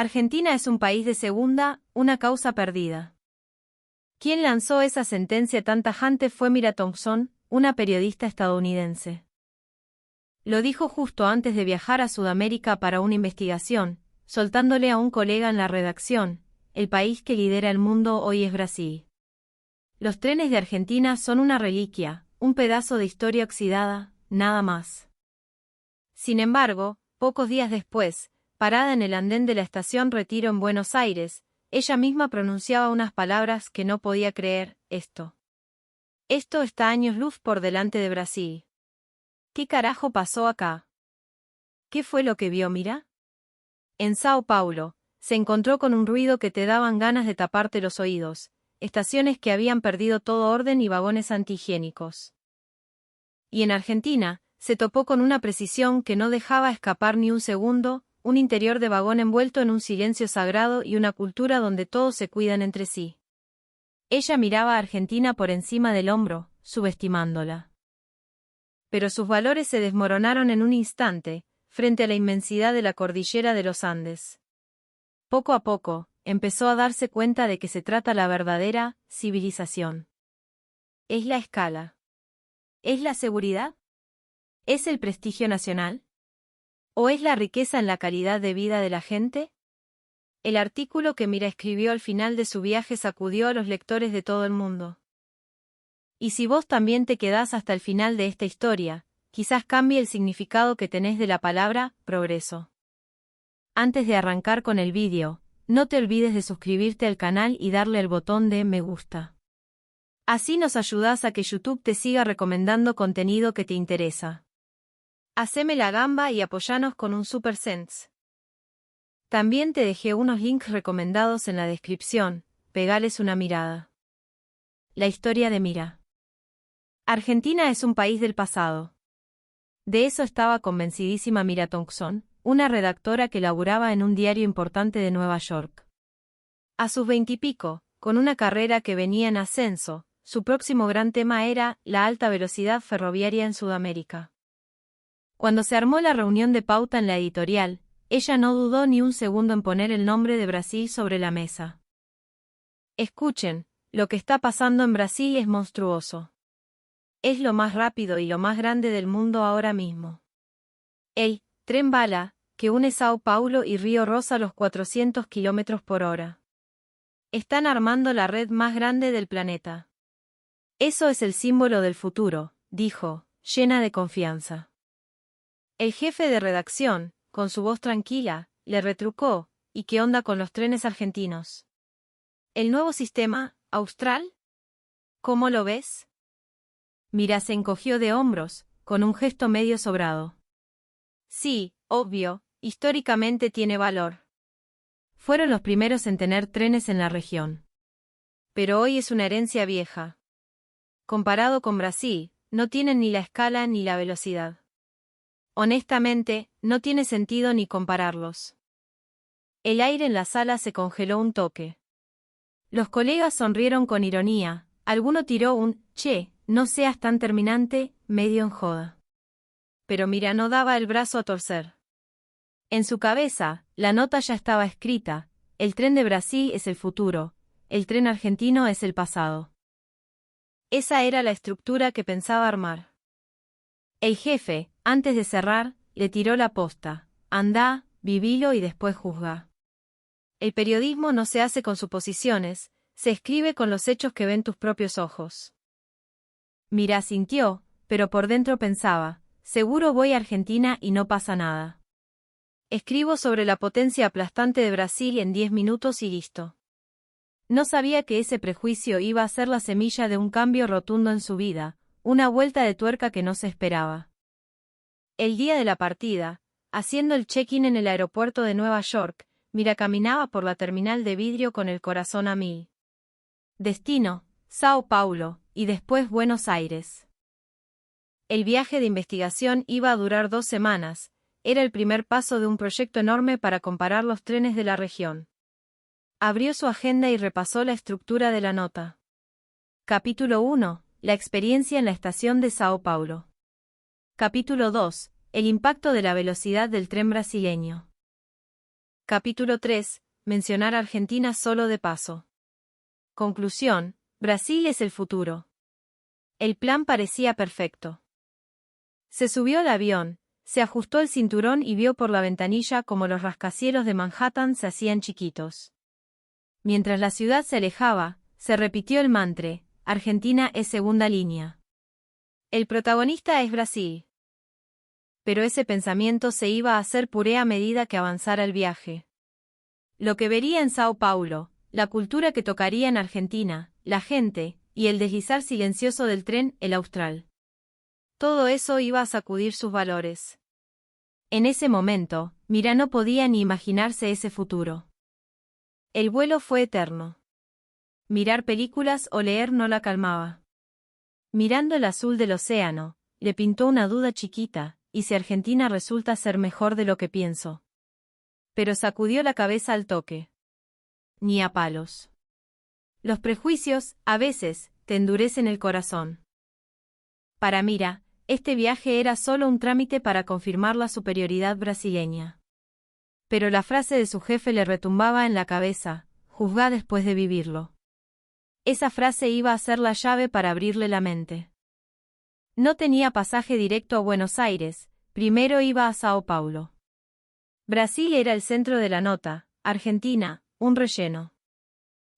Argentina es un país de segunda, una causa perdida. Quien lanzó esa sentencia tan tajante fue Mira Thompson, una periodista estadounidense. Lo dijo justo antes de viajar a Sudamérica para una investigación, soltándole a un colega en la redacción: el país que lidera el mundo hoy es Brasil. Los trenes de Argentina son una reliquia, un pedazo de historia oxidada, nada más. Sin embargo, pocos días después, parada en el andén de la estación Retiro en Buenos Aires, ella misma pronunciaba unas palabras que no podía creer: Esto está años luz por delante de Brasil. ¿Qué carajo pasó acá? ¿Qué fue lo que vio Mira? En Sao Paulo, se encontró con un ruido que te daban ganas de taparte los oídos, estaciones que habían perdido todo orden y vagones antihigiénicos. Y en Argentina, se topó con una precisión que no dejaba escapar ni un segundo, un interior de vagón envuelto en un silencio sagrado y una cultura donde todos se cuidan entre sí. Ella miraba a Argentina por encima del hombro, subestimándola. Pero sus valores se desmoronaron en un instante, frente a la inmensidad de la cordillera de los Andes. Poco a poco, empezó a darse cuenta de que se trata la verdadera civilización. ¿Es la escala? ¿Es la seguridad? ¿Es el prestigio nacional? ¿O es la riqueza en la calidad de vida de la gente? El artículo que Mira escribió al final de su viaje sacudió a los lectores de todo el mundo. Y si vos también te quedás hasta el final de esta historia, quizás cambie el significado que tenés de la palabra progreso. Antes de arrancar con el vídeo, no te olvides de suscribirte al canal y darle al botón de me gusta. Así nos ayudás a que YouTube te siga recomendando contenido que te interesa. Haceme la gamba y apoyanos con un Super Cents. También te dejé unos links recomendados en la descripción, pegales una mirada. La historia de Mira. Argentina es un país del pasado. De eso estaba convencidísima Mira Thompson, una redactora que laburaba en un diario importante de Nueva York. A sus 20 y pico, con una carrera que venía en ascenso, su próximo gran tema era la alta velocidad ferroviaria en Sudamérica. Cuando se armó la reunión de pauta en la editorial, ella no dudó ni un segundo en poner el nombre de Brasil sobre la mesa. Escuchen, lo que está pasando en Brasil es monstruoso. Es lo más rápido y lo más grande del mundo ahora mismo. El tren bala, que une Sao Paulo y Río Rosa a los 400 km/h. Están armando la red más grande del planeta. Eso es el símbolo del futuro, dijo, llena de confianza. El jefe de redacción, con su voz tranquila, le retrucó: ¿y qué onda con los trenes argentinos? ¿El nuevo sistema, austral? ¿Cómo lo ves? Mira se encogió de hombros, con un gesto medio sobrado. Sí, obvio, históricamente tiene valor. Fueron los primeros en tener trenes en la región. Pero hoy es una herencia vieja. Comparado con Brasil, no tienen ni la escala ni la velocidad. Honestamente, no tiene sentido ni compararlos. El aire en la sala se congeló un toque. Los colegas sonrieron con ironía, alguno tiró un «che, no seas tan terminante», medio en joda. Pero Mira no daba el brazo a torcer. En su cabeza, la nota ya estaba escrita: el tren de Brasil es el futuro, el tren argentino es el pasado. Esa era la estructura que pensaba armar. El jefe, antes de cerrar, le tiró la posta: andá, vivilo y después juzga. El periodismo no se hace con suposiciones, se escribe con los hechos que ven tus propios ojos. Mira asintió, pero por dentro pensaba: seguro voy a Argentina y no pasa nada. Escribo sobre la potencia aplastante de Brasil en 10 minutos y listo. No sabía que ese prejuicio iba a ser la semilla de un cambio rotundo en su vida, una vuelta de tuerca que no se esperaba. El día de la partida, haciendo el check-in en el aeropuerto de Nueva York, Mira caminaba por la terminal de vidrio con el corazón a mil. Destino, Sao Paulo, y después Buenos Aires. El viaje de investigación iba a durar 2 semanas, era el primer paso de un proyecto enorme para comparar los trenes de la región. Abrió su agenda y repasó la estructura de la nota. Capítulo 1. La experiencia en la estación de Sao Paulo. Capítulo 2. El impacto de la velocidad del tren brasileño. Capítulo 3. Mencionar Argentina solo de paso. Conclusión. Brasil es el futuro. El plan parecía perfecto. Se subió al avión, se ajustó el cinturón y vio por la ventanilla cómo los rascacielos de Manhattan se hacían chiquitos. Mientras la ciudad se alejaba, se repitió el mantra: Argentina es segunda línea. El protagonista es Brasil. Pero ese pensamiento se iba a hacer puré a medida que avanzara el viaje. Lo que vería en Sao Paulo, la cultura que tocaría en Argentina, la gente, y el deslizar silencioso del tren, el austral. Todo eso iba a sacudir sus valores. En ese momento, Mira no podía ni imaginarse ese futuro. El vuelo fue eterno. Mirar películas o leer no la calmaba. Mirando el azul del océano, le pintó una duda chiquita: ¿y si Argentina resulta ser mejor de lo que pienso? Pero sacudió la cabeza al toque. Ni a palos. Los prejuicios, a veces, te endurecen el corazón. Para Mira, este viaje era solo un trámite para confirmar la superioridad brasileña. Pero la frase de su jefe le retumbaba en la cabeza: juzga después de vivirlo. Esa frase iba a ser la llave para abrirle la mente. No tenía pasaje directo a Buenos Aires, primero iba a Sao Paulo. Brasil era el centro de la nota, Argentina, un relleno.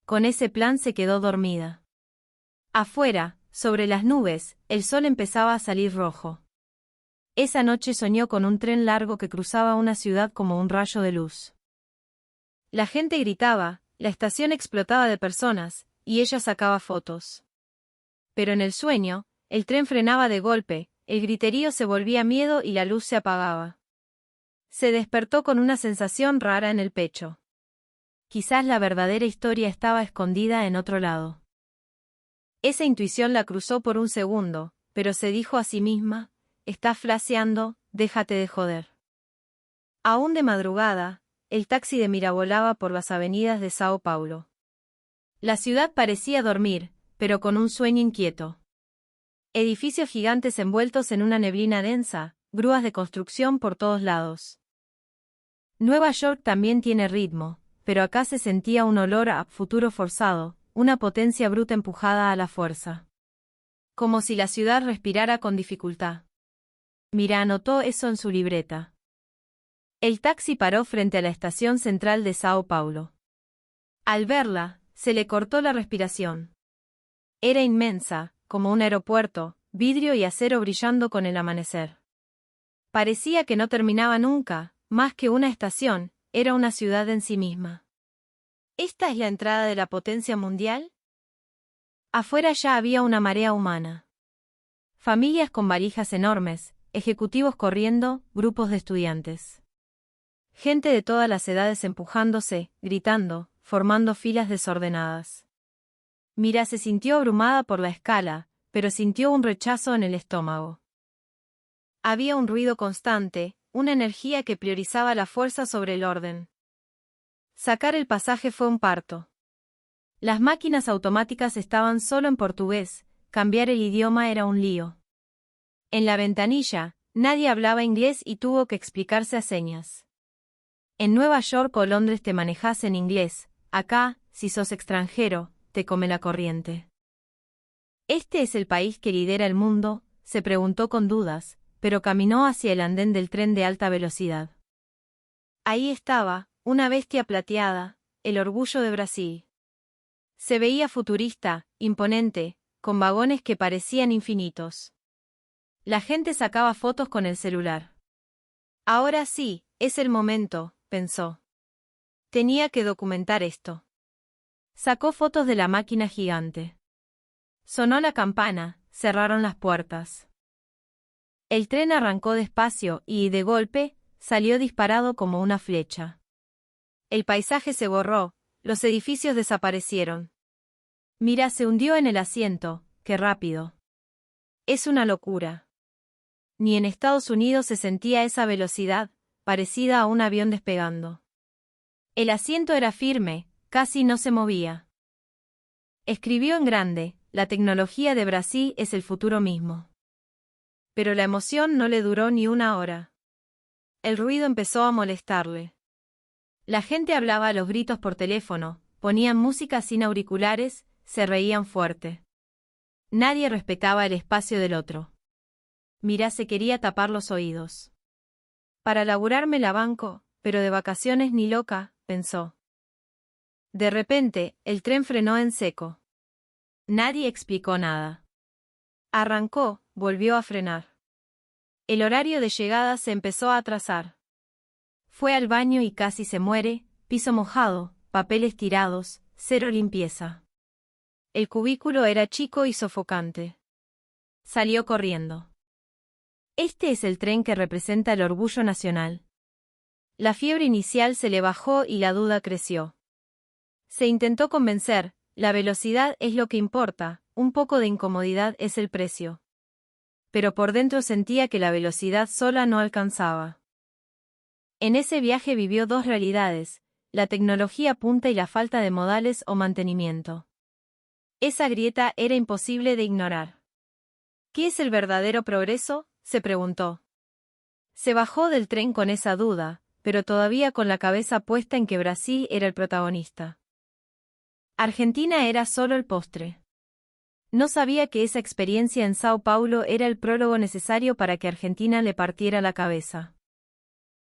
Con ese plan se quedó dormida. Afuera, sobre las nubes, el sol empezaba a salir rojo. Esa noche soñó con un tren largo que cruzaba una ciudad como un rayo de luz. La gente gritaba, la estación explotaba de personas, y ella sacaba fotos. Pero en el sueño, el tren frenaba de golpe, el griterío se volvía miedo y la luz se apagaba. Se despertó con una sensación rara en el pecho. Quizás la verdadera historia estaba escondida en otro lado. Esa intuición la cruzó por un segundo, pero se dijo a sí misma: estás flaseando, déjate de joder. Aún de madrugada, el taxi de Mira volaba por las avenidas de Sao Paulo. La ciudad parecía dormir, pero con un sueño inquieto. Edificios gigantes envueltos en una neblina densa, grúas de construcción por todos lados. Nueva York también tiene ritmo, pero acá se sentía un olor a futuro forzado, una potencia bruta empujada a la fuerza. Como si la ciudad respirara con dificultad. Mira anotó eso en su libreta. El taxi paró frente a la estación central de Sao Paulo. Al verla, se le cortó la respiración. Era inmensa, como un aeropuerto, vidrio y acero brillando con el amanecer. Parecía que no terminaba nunca, más que una estación, era una ciudad en sí misma. ¿Esta es la entrada de la potencia mundial? Afuera ya había una marea humana. Familias con valijas enormes, ejecutivos corriendo, grupos de estudiantes. Gente de todas las edades empujándose, gritando, formando filas desordenadas. Mira se sintió abrumada por la escala, pero sintió un rechazo en el estómago. Había un ruido constante, una energía que priorizaba la fuerza sobre el orden. Sacar el pasaje fue un parto. Las máquinas automáticas estaban solo en portugués, cambiar el idioma era un lío. En la ventanilla, nadie hablaba inglés y tuvo que explicarse a señas. En Nueva York o Londres te manejas en inglés, acá, si sos extranjero, te come la corriente. ¿Este es el país que lidera el mundo?, se preguntó con dudas, pero caminó hacia el andén del tren de alta velocidad. Ahí estaba, una bestia plateada, el orgullo de Brasil. Se veía futurista, imponente, con vagones que parecían infinitos. La gente sacaba fotos con el celular. Ahora sí, es el momento, pensó. Tenía que documentar esto. Sacó fotos de la máquina gigante. Sonó la campana, cerraron las puertas. El tren arrancó despacio y, de golpe, salió disparado como una flecha. El paisaje se borró, los edificios desaparecieron. Mira se hundió en el asiento, qué rápido. Es una locura. Ni en Estados Unidos se sentía esa velocidad, parecida a un avión despegando. El asiento era firme, casi no se movía. Escribió en grande: la tecnología de Brasil es el futuro mismo. Pero la emoción no le duró ni una hora. El ruido empezó a molestarle. La gente hablaba a los gritos por teléfono, ponían música sin auriculares, se reían fuerte. Nadie respetaba el espacio del otro. Mirá, se quería tapar los oídos. Para laburarme la banco, pero de vacaciones ni loca, pensó. De repente, el tren frenó en seco. Nadie explicó nada. Arrancó, volvió a frenar. El horario de llegada se empezó a atrasar. Fue al baño y casi se muere, piso mojado, papeles tirados, cero limpieza. El cubículo era chico y sofocante. Salió corriendo. Este es el tren que representa el orgullo nacional. La fiebre inicial se le bajó y la duda creció. Se intentó convencer, la velocidad es lo que importa, un poco de incomodidad es el precio. Pero por dentro sentía que la velocidad sola no alcanzaba. En ese viaje vivió dos realidades, la tecnología punta y la falta de modales o mantenimiento. Esa grieta era imposible de ignorar. ¿Qué es el verdadero progreso?, se preguntó. Se bajó del tren con esa duda, pero todavía con la cabeza puesta en que Brasil era el protagonista. Argentina era solo el postre. No sabía que esa experiencia en Sao Paulo era el prólogo necesario para que Argentina le partiera la cabeza.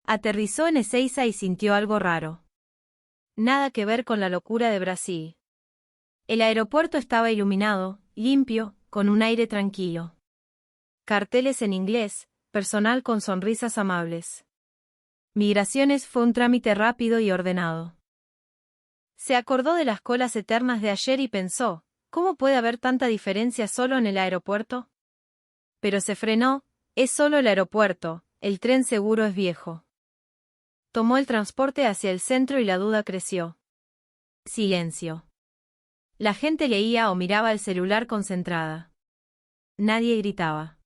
Aterrizó en Ezeiza y sintió algo raro. Nada que ver con la locura de Brasil. El aeropuerto estaba iluminado, limpio, con un aire tranquilo. Carteles en inglés, personal con sonrisas amables. Migraciones fue un trámite rápido y ordenado. Se acordó de las colas eternas de ayer y pensó, ¿cómo puede haber tanta diferencia solo en el aeropuerto? Pero se frenó, es solo el aeropuerto, el tren seguro es viejo. Tomó el transporte hacia el centro y la duda creció. Silencio. La gente leía o miraba el celular concentrada. Nadie gritaba.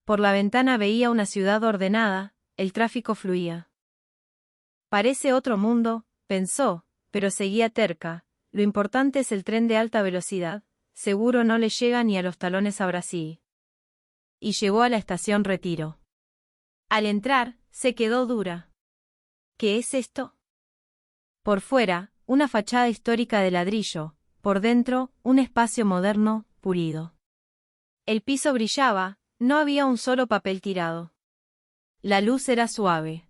Por la ventana veía una ciudad ordenada, el tráfico fluía. Parece otro mundo, pensó, pero seguía terca, lo importante es el tren de alta velocidad, seguro no le llega ni a los talones a Brasil. Y llegó a la estación Retiro. Al entrar, se quedó dura. ¿Qué es esto? Por fuera, una fachada histórica de ladrillo, por dentro, un espacio moderno, pulido. El piso brillaba, no había un solo papel tirado. La luz era suave.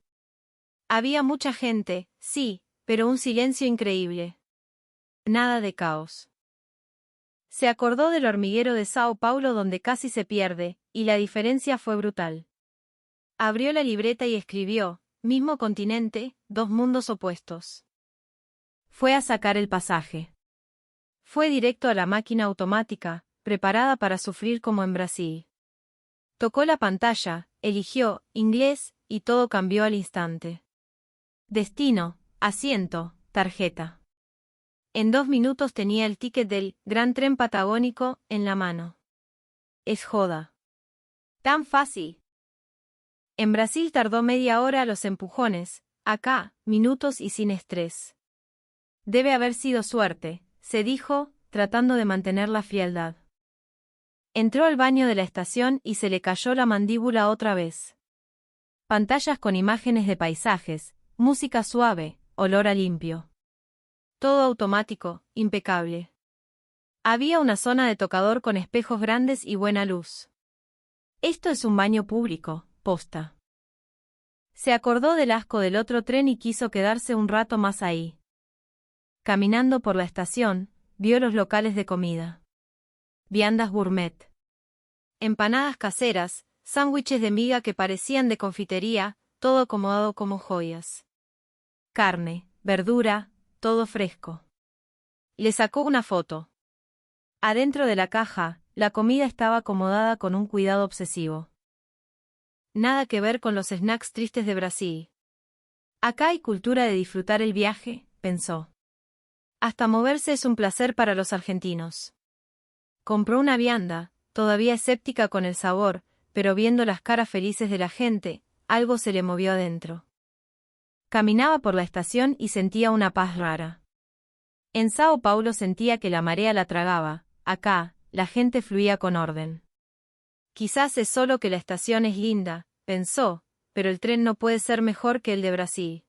Había mucha gente, sí, pero un silencio increíble. Nada de caos. Se acordó del hormiguero de Sao Paulo donde casi se pierde, y la diferencia fue brutal. Abrió la libreta y escribió, mismo continente, dos mundos opuestos. Fue a sacar el pasaje. Fue directo a la máquina automática, preparada para sufrir como en Brasil. Tocó la pantalla, eligió, inglés, y todo cambió al instante. Destino, asiento, tarjeta. En 2 minutos tenía el ticket del Gran Tren Patagónico en la mano. Es joda. Tan fácil. En Brasil tardó media hora a los empujones, acá, minutos y sin estrés. Debe haber sido suerte, se dijo, tratando de mantener la frialdad. Entró al baño de la estación y se le cayó la mandíbula otra vez. Pantallas con imágenes de paisajes, música suave, olor a limpio. Todo automático, impecable. Había una zona de tocador con espejos grandes y buena luz. Esto es un baño público, posta. Se acordó del asco del otro tren y quiso quedarse un rato más ahí. Caminando por la estación, vio los locales de comida. Viandas gourmet. Empanadas caseras, sándwiches de miga que parecían de confitería, todo acomodado como joyas. Carne, verdura, todo fresco. Le sacó una foto. Adentro de la caja, la comida estaba acomodada con un cuidado obsesivo. Nada que ver con los snacks tristes de Brasil. Acá hay cultura de disfrutar el viaje, pensó. Hasta moverse es un placer para los argentinos. Compró una vianda, todavía escéptica con el sabor, pero viendo las caras felices de la gente, algo se le movió adentro. Caminaba por la estación y sentía una paz rara. En Sao Paulo sentía que la marea la tragaba, acá, la gente fluía con orden. Quizás es solo que la estación es linda, pensó, pero el tren no puede ser mejor que el de Brasil.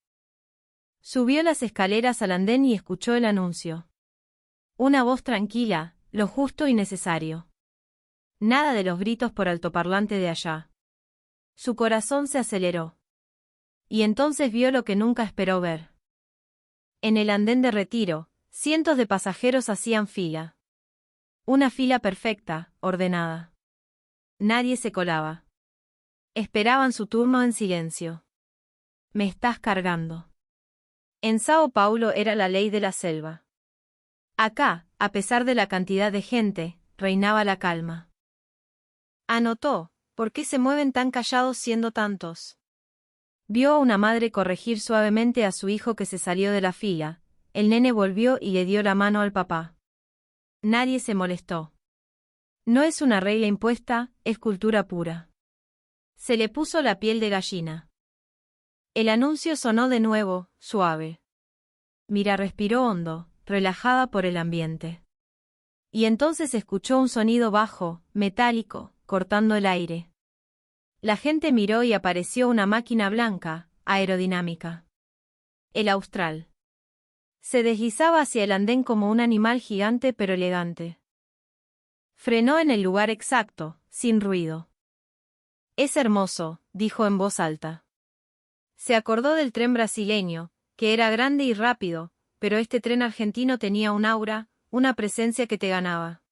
Subió las escaleras al andén y escuchó el anuncio. Una voz tranquila, lo justo y necesario. Nada de los gritos por altoparlante de allá. Su corazón se aceleró. Y entonces vio lo que nunca esperó ver. En el andén de retiro, cientos de pasajeros hacían fila. Una fila perfecta, ordenada. Nadie se colaba. Esperaban su turno en silencio. Me estás cargando. En Sao Paulo era la ley de la selva. Acá, a pesar de la cantidad de gente, reinaba la calma. Anotó, ¿por qué se mueven tan callados siendo tantos? Vio a una madre corregir suavemente a su hijo que se salió de la fila. El nene volvió y le dio la mano al papá. Nadie se molestó. No es una regla impuesta, es cultura pura. Se le puso la piel de gallina. El anuncio sonó de nuevo, suave. Mira respiró hondo, relajada por el ambiente. Y entonces escuchó un sonido bajo, metálico, cortando el aire. La gente miró y apareció una máquina blanca, aerodinámica. El Austral. Se deslizaba hacia el andén como un animal gigante pero elegante. Frenó en el lugar exacto, sin ruido. Es hermoso, dijo en voz alta. Se acordó del tren brasileño, que era grande y rápido, pero este tren argentino tenía un aura, una presencia que te ganaba.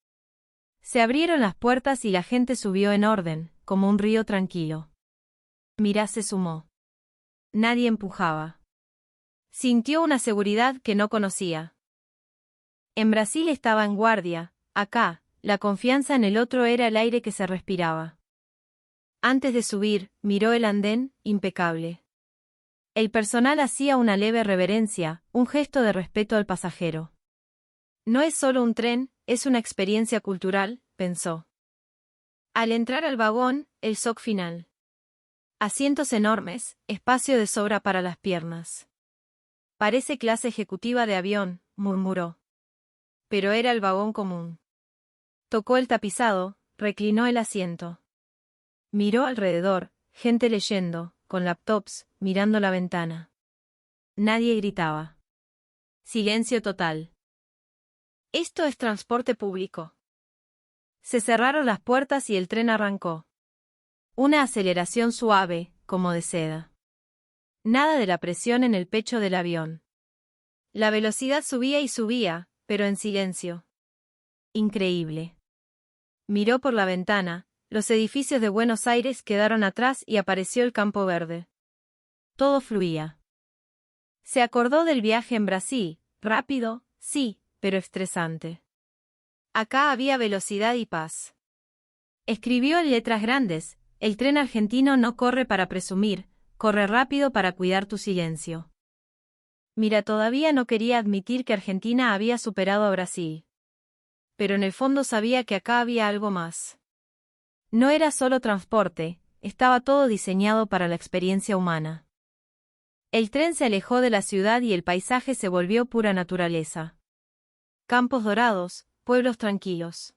Se abrieron las puertas y la gente subió en orden, como un río tranquilo. Mirá se sumó. Nadie empujaba. Sintió una seguridad que no conocía. En Brasil estaba en guardia, acá, la confianza en el otro era el aire que se respiraba. Antes de subir, miró el andén, impecable. El personal hacía una leve reverencia, un gesto de respeto al pasajero. No es solo un tren, es una experiencia cultural, pensó. Al entrar al vagón, el shock final. Asientos enormes, espacio de sobra para las piernas. Parece clase ejecutiva de avión, murmuró. Pero era el vagón común. Tocó el tapizado, reclinó el asiento. Miró alrededor, gente leyendo, con laptops, mirando la ventana. Nadie gritaba. Silencio total. Esto es transporte público. Se cerraron las puertas y el tren arrancó. Una aceleración suave, como de seda. Nada de la presión en el pecho del avión. La velocidad subía y subía, pero en silencio. Increíble. Miró por la ventana, los edificios de Buenos Aires quedaron atrás y apareció el campo verde. Todo fluía. Se acordó del viaje en Brasil, rápido, sí, pero estresante. Acá había velocidad y paz. Escribió en letras grandes, el tren argentino no corre para presumir, corre rápido para cuidar tu silencio. Mira, todavía no quería admitir que Argentina había superado a Brasil. Pero en el fondo sabía que acá había algo más. No era solo transporte, estaba todo diseñado para la experiencia humana. El tren se alejó de la ciudad y el paisaje se volvió pura naturaleza. Campos dorados, pueblos tranquilos.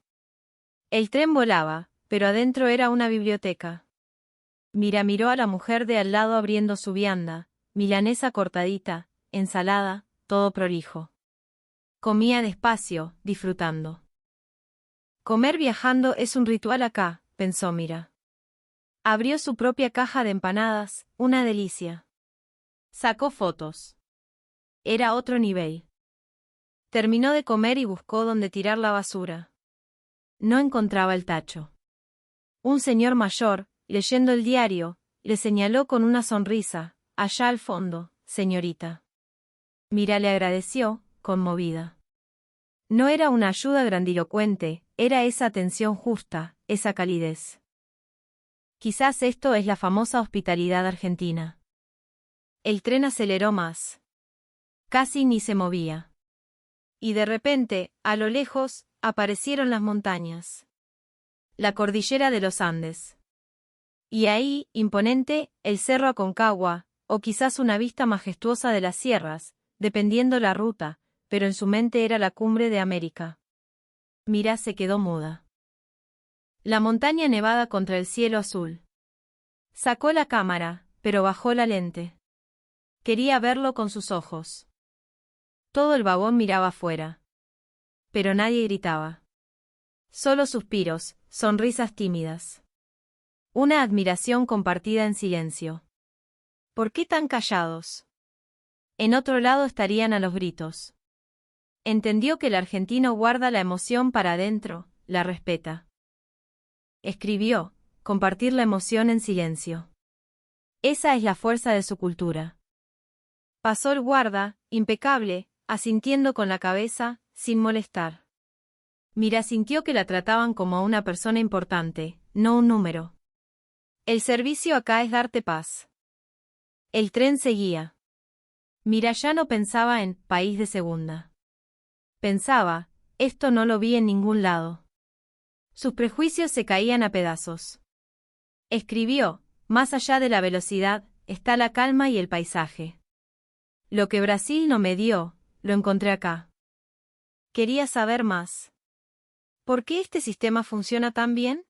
El tren volaba, pero adentro era una biblioteca. Mira miró a la mujer de al lado abriendo su vianda, milanesa cortadita, ensalada, todo prolijo. Comía despacio, disfrutando. Comer viajando es un ritual acá, pensó Mira. Abrió su propia caja de empanadas, una delicia. Sacó fotos. Era otro nivel. Terminó de comer y buscó dónde tirar la basura. No encontraba el tacho. Un señor mayor, leyendo el diario, le señaló con una sonrisa, allá al fondo, señorita. Mira le agradeció, conmovida. No era una ayuda grandilocuente, era esa atención justa, esa calidez. Quizás esto es la famosa hospitalidad argentina. El tren aceleró más. Casi ni se movía. Y de repente, a lo lejos, aparecieron las montañas. La cordillera de los Andes. Y ahí, imponente, el cerro Aconcagua, o quizás una vista majestuosa de las sierras, dependiendo la ruta, pero en su mente era la cumbre de América. Mira se quedó muda. La montaña nevada contra el cielo azul. Sacó la cámara, pero bajó la lente. Quería verlo con sus ojos. Todo el vagón miraba afuera. Pero nadie gritaba. Solo suspiros, sonrisas tímidas. Una admiración compartida en silencio. ¿Por qué tan callados? En otro lado estarían a los gritos. Entendió que el argentino guarda la emoción para adentro, la respeta. Escribió, compartir la emoción en silencio. Esa es la fuerza de su cultura. Pasó el guarda, impecable, asintiendo con la cabeza, sin molestar. Mira sintió que la trataban como a una persona importante, no un número. El servicio acá es darte paz. El tren seguía. Mira ya no pensaba en país de segunda. Pensaba, esto no lo vi en ningún lado. Sus prejuicios se caían a pedazos. Escribió, más allá de la velocidad, está la calma y el paisaje. Lo que Brasil no me dio, lo encontré acá. Quería saber más. ¿Por qué este sistema funciona tan bien?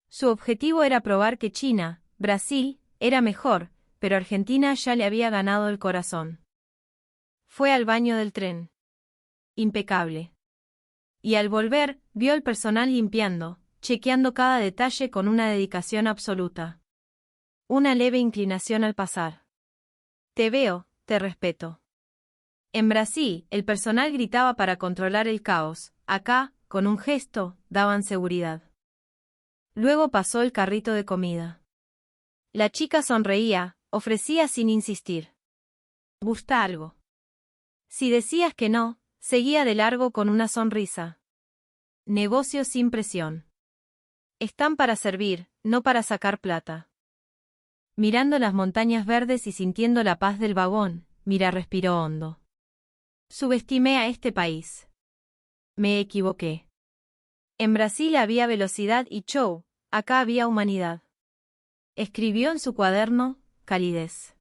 Su objetivo era probar que China, Brasil, era mejor, pero Argentina ya le había ganado el corazón. Fue al baño del tren. Impecable. Y al volver, vio al personal limpiando, chequeando cada detalle con una dedicación absoluta. Una leve inclinación al pasar. Te veo, te respeto. En Brasil, el personal gritaba para controlar el caos, acá, con un gesto, daban seguridad. Luego pasó el carrito de comida. La chica sonreía, ofrecía sin insistir. ¿Gusta algo? Si decías que no, seguía de largo con una sonrisa. Negocio sin presión. Están para servir, no para sacar plata. Mirando las montañas verdes y sintiendo la paz del vagón, Mira respiró hondo. Subestimé a este país. Me equivoqué. En Brasil había velocidad y show, acá había humanidad. Escribió en su cuaderno, calidez.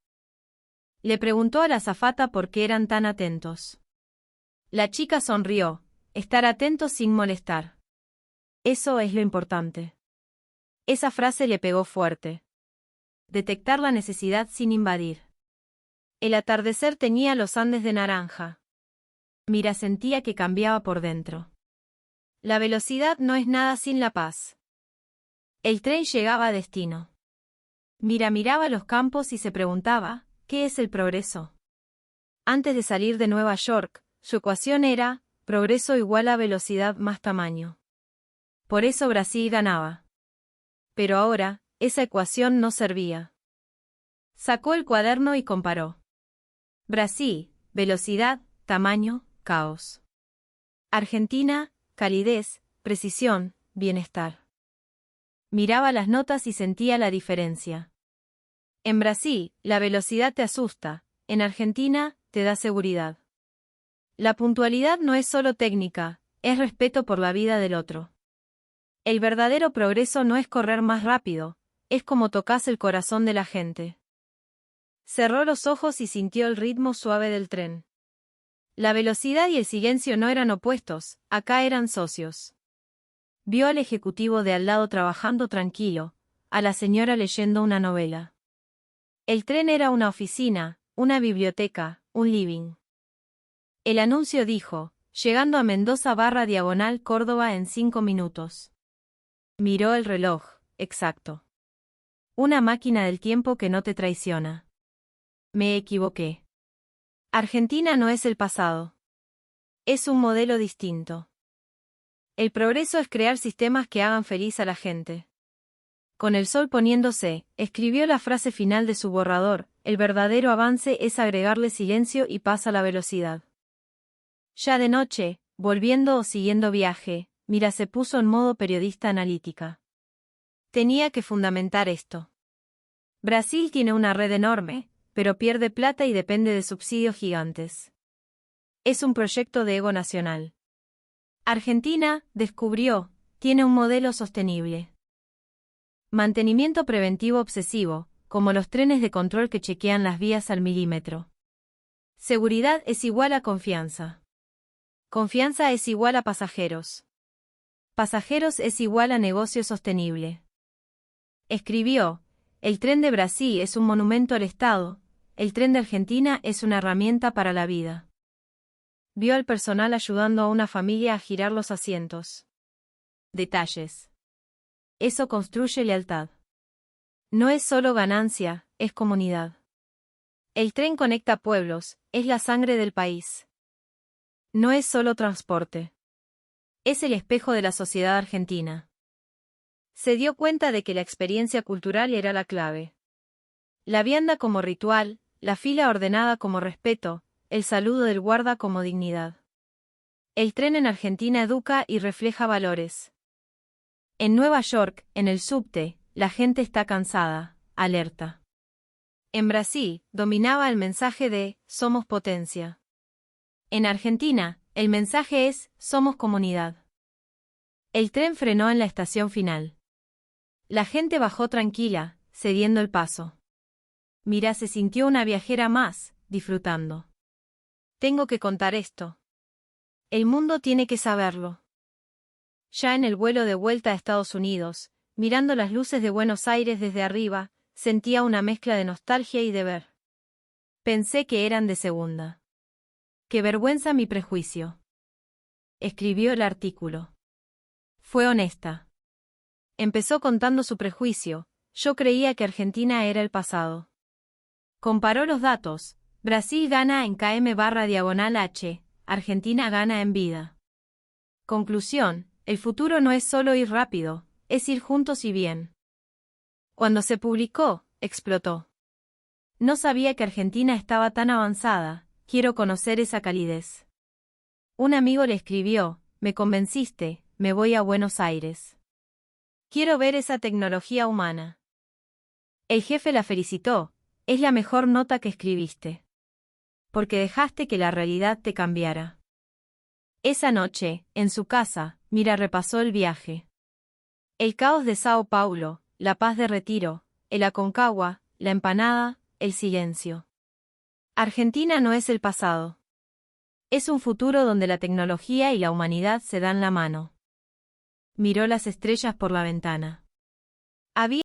Le preguntó a la azafata por qué eran tan atentos. La chica sonrió, estar atentos sin molestar. Eso es lo importante. Esa frase le pegó fuerte. Detectar la necesidad sin invadir. El atardecer teñía los Andes de naranja. Mira sentía que cambiaba por dentro. La velocidad no es nada sin la paz. El tren llegaba a destino. Mira miraba los campos y se preguntaba, ¿qué es el progreso? Antes de salir de Nueva York, su ecuación era, progreso igual a velocidad más tamaño. Por eso Brasil ganaba. Pero ahora, esa ecuación no servía. Sacó el cuaderno y comparó. Brasil, velocidad, tamaño, caos. Argentina, calidez, precisión, bienestar. Miraba las notas y sentía la diferencia. En Brasil, la velocidad te asusta, en Argentina, te da seguridad. La puntualidad no es solo técnica, es respeto por la vida del otro. El verdadero progreso no es correr más rápido, es como tocas el corazón de la gente. Cerró los ojos y sintió el ritmo suave del tren. La velocidad y el silencio no eran opuestos, acá eran socios. Vio al ejecutivo de al lado trabajando tranquilo, a la señora leyendo una novela. El tren era una oficina, una biblioteca, un living. El anuncio dijo, llegando a Mendoza /Diagonal Córdoba en 5 minutos. Miró el reloj, exacto. Una máquina del tiempo que no te traiciona. Me equivoqué. Argentina no es el pasado. Es un modelo distinto. El progreso es crear sistemas que hagan feliz a la gente. Con el sol poniéndose, escribió la frase final de su borrador, el verdadero avance es agregarle silencio y paz a la velocidad. Ya de noche, volviendo o siguiendo viaje, Mira se puso en modo periodista analítica. Tenía que fundamentar esto. Brasil tiene una red enorme, pero pierde plata y depende de subsidios gigantes. Es un proyecto de ego nacional. Argentina, descubrió, tiene un modelo sostenible. Mantenimiento preventivo obsesivo, como los trenes de control que chequean las vías al milímetro. Seguridad es igual a confianza. Confianza es igual a pasajeros. Pasajeros es igual a negocio sostenible. Escribió, el tren de Brasil es un monumento al Estado, el tren de Argentina es una herramienta para la vida. Vio al personal ayudando a una familia a girar los asientos. Detalles. Eso construye lealtad. No es solo ganancia, es comunidad. El tren conecta pueblos, es la sangre del país. No es solo transporte. Es el espejo de la sociedad argentina. Se dio cuenta de que la experiencia cultural era la clave. La vianda como ritual, la fila ordenada como respeto, el saludo del guarda como dignidad. El tren en Argentina educa y refleja valores. En Nueva York, en el subte, la gente está cansada, alerta. En Brasil, dominaba el mensaje de «Somos potencia». En Argentina, el mensaje es «Somos comunidad». El tren frenó en la estación final. La gente bajó tranquila, cediendo el paso. Mira, se sintió una viajera más, disfrutando. Tengo que contar esto. El mundo tiene que saberlo. Ya en el vuelo de vuelta a Estados Unidos, mirando las luces de Buenos Aires desde arriba, sentía una mezcla de nostalgia y deber. Pensé que eran de segunda. Qué vergüenza mi prejuicio. Escribió el artículo. Fue honesta. Empezó contando su prejuicio: yo creía que Argentina era el pasado. Comparó los datos: Brasil gana en km/h, Argentina gana en vida. Conclusión: el futuro no es solo ir rápido, es ir juntos y bien. Cuando se publicó, explotó. No sabía que Argentina estaba tan avanzada, quiero conocer esa calidez. Un amigo le escribió: me convenciste, me voy a Buenos Aires. Quiero ver esa tecnología humana. El jefe la felicitó: es la mejor nota que escribiste. Porque dejaste que la realidad te cambiara. Esa noche, en su casa, Mira repasó el viaje. El caos de Sao Paulo, la paz de Retiro, el Aconcagua, la empanada, el silencio. Argentina no es el pasado. Es un futuro donde la tecnología y la humanidad se dan la mano. Miró las estrellas por la ventana. Había